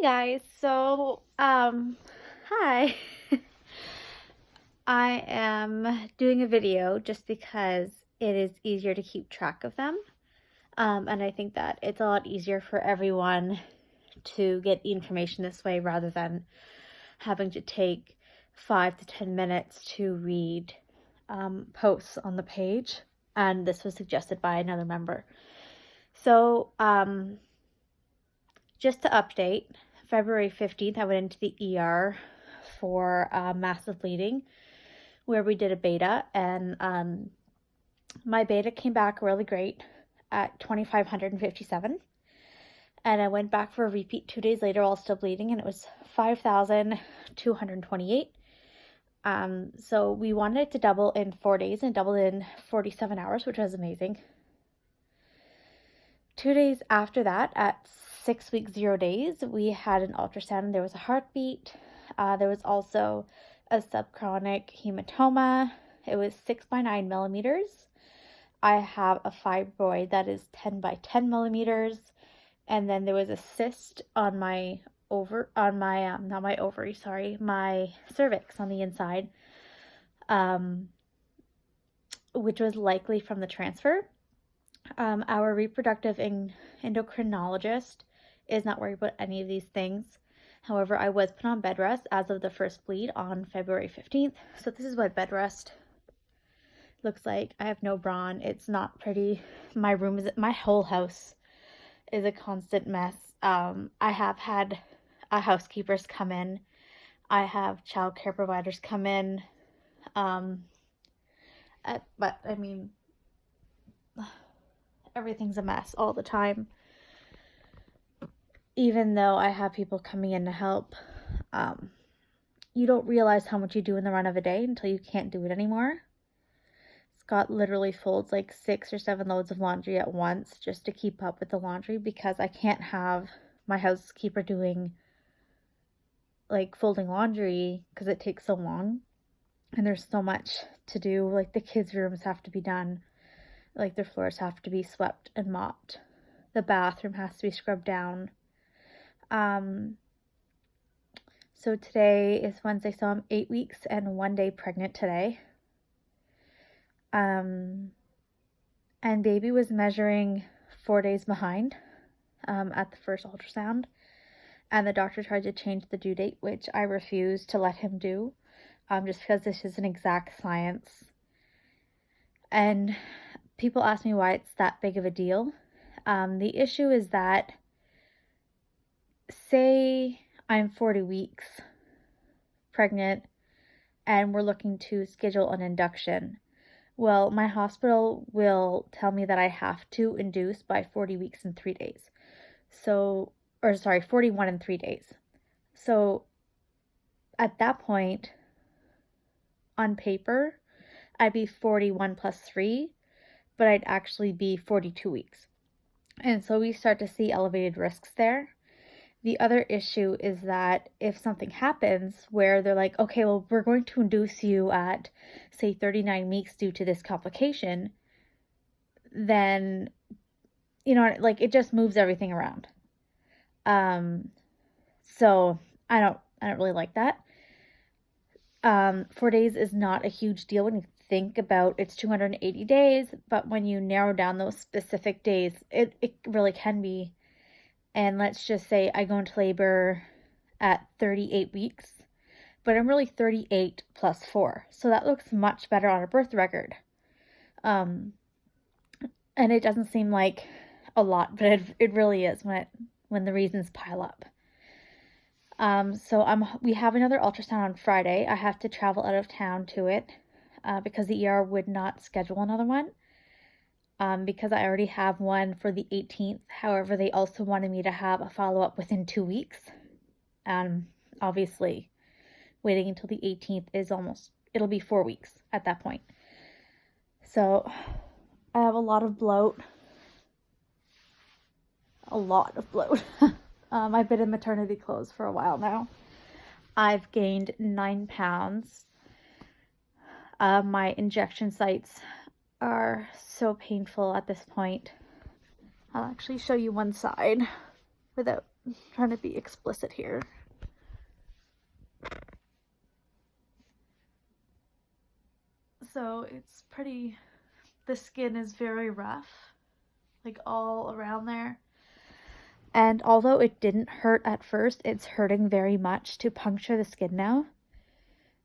Hey guys, hi. I am doing a video just because it is easier to keep track of them. And I think that it's a lot easier for everyone to get the information this way rather than having to take 5 to 10 minutes to read posts on the page. And this was suggested by another member. So, just to update, February 15th, I went into the ER for massive bleeding where we did a beta, and my beta came back really great at 2,557. And I went back for a repeat 2 days later while still bleeding, and it was 5,228. So we wanted it to double in 4 days and doubled in 47 hours, which was amazing. 2 days after that, at 6 weeks, 0 days, we had an ultrasound and there was a heartbeat. There was also a subchronic hematoma. It was 6 by 9 millimeters. I have a fibroid that is 10 by 10 millimeters. And then there was a cyst on my my cervix on the inside, which was likely from the transfer. Our reproductive endocrinologist is not worried about any of these things. However, I was put on bed rest as of the first bleed on February 15th. So this is what bed rest looks like. I have no bra on. It's not pretty. My whole house is a constant mess. I have had housekeepers come in. I have childcare providers come in. But I mean, everything's a mess all the time. Even though I have people coming in to help, you don't realize how much you do in the run of a day until you can't do it anymore. Scott literally folds like 6 or 7 loads of laundry at once just to keep up with the laundry because I can't have my housekeeper doing like folding laundry because it takes so long and there's so much to do. Like the kids' rooms have to be done, like their floors have to be swept and mopped, the bathroom has to be scrubbed down. So today is Wednesday, so I'm 8 weeks and 1 day pregnant today. And baby was measuring 4 days behind at the first ultrasound, and the doctor tried to change the due date, which I refused to let him do, just because this is an exact science. And people ask me why it's that big of a deal. The issue is that, say I'm 40 weeks pregnant and we're looking to schedule an induction. Well, my hospital will tell me that I have to induce by 40 weeks and 3 days. 41 and 3 days. So at that point, on paper, I'd be 41 plus 3, but I'd actually be 42 weeks. And so we start to see elevated risks there. The other issue is that if something happens where they're like, okay, well, we're going to induce you at, say, 39 weeks due to this complication, then, like it just moves everything around. So I don't really like that. 4 days is not a huge deal when you think about it's 280 days, but when you narrow down those specific days, it really can be. And let's just say I go into labor at 38 weeks, but I'm really 38 plus 4. So that looks much better on a birth record. And it doesn't seem like a lot, but it really is when the reasons pile up. We have another ultrasound on Friday. I have to travel out of town to it because the ER would not schedule another one. Because I already have one for the 18th. However, they also wanted me to have a follow-up within 2 weeks. Obviously, waiting until the 18th it'll be 4 weeks at that point. So, I have a lot of bloat. I've been in maternity clothes for a while now. I've gained 9 pounds. My injection sites are so painful at this point. I'll actually show you one side without I'm trying to be explicit here. So it's pretty, the skin is very rough, like all around there. And although it didn't hurt at first, it's hurting very much to puncture the skin now.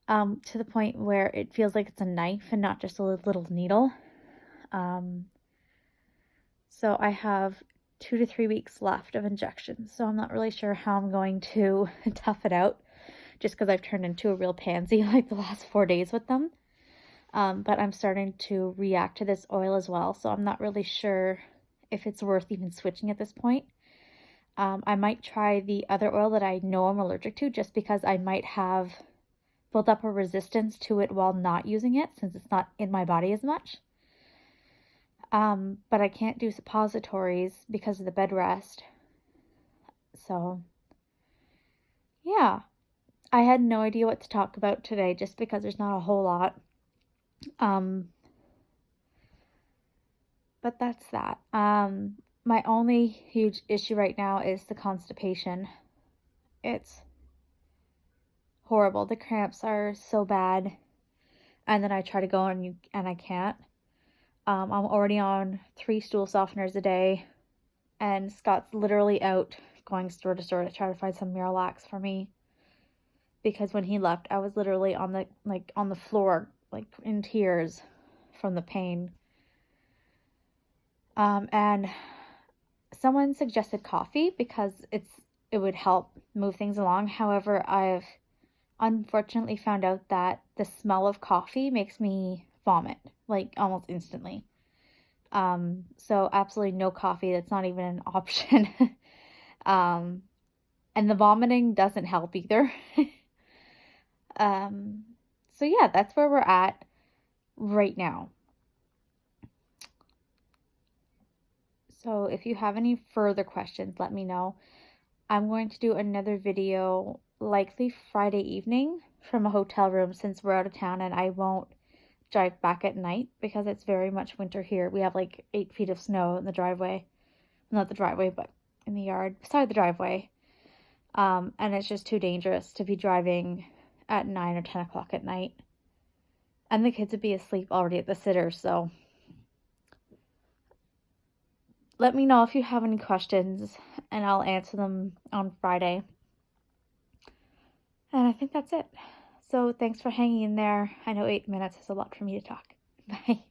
To the point where it feels like it's a knife and not just a little needle. So I have 2 to 3 weeks left of injections. So I'm not really sure how I'm going to tough it out, just because I've turned into a real pansy like the last 4 days with them. But I'm starting to react to this oil as well. So I'm not really sure if it's worth even switching at this point. I might try the other oil that I know I'm allergic to, just because I might have built up a resistance to it while not using it, since it's not in my body as much. But I can't do suppositories because of the bed rest. So, yeah. I had no idea what to talk about today, just because there's not a whole lot. But that's that. My only huge issue right now is the constipation. It's horrible. The cramps are so bad. And then I try to go and I can't. I'm already on 3 stool softeners a day. And Scott's literally out going store to store to try to find some Miralax for me. Because when he left, I was literally on the floor, like in tears from the pain. And someone suggested coffee because it would help move things along. However, I've unfortunately found out that the smell of coffee makes me vomit, like almost instantly. So absolutely no coffee. That's not even an option. And the vomiting doesn't help either. So yeah, that's where we're at right now. So if you have any further questions, let me know. I'm going to do another video likely Friday evening from a hotel room, since we're out of town and I won't drive back at night because it's very much winter here. We have like 8 feet of snow in the driveway. Not the driveway, but in the yard beside the driveway. And it's just too dangerous to be driving at 9 or 10 o'clock at night. And the kids would be asleep already at the sitter, so let me know if you have any questions and I'll answer them on Friday. And I think that's it. So thanks for hanging in there. I know 8 minutes is a lot for me to talk. Bye.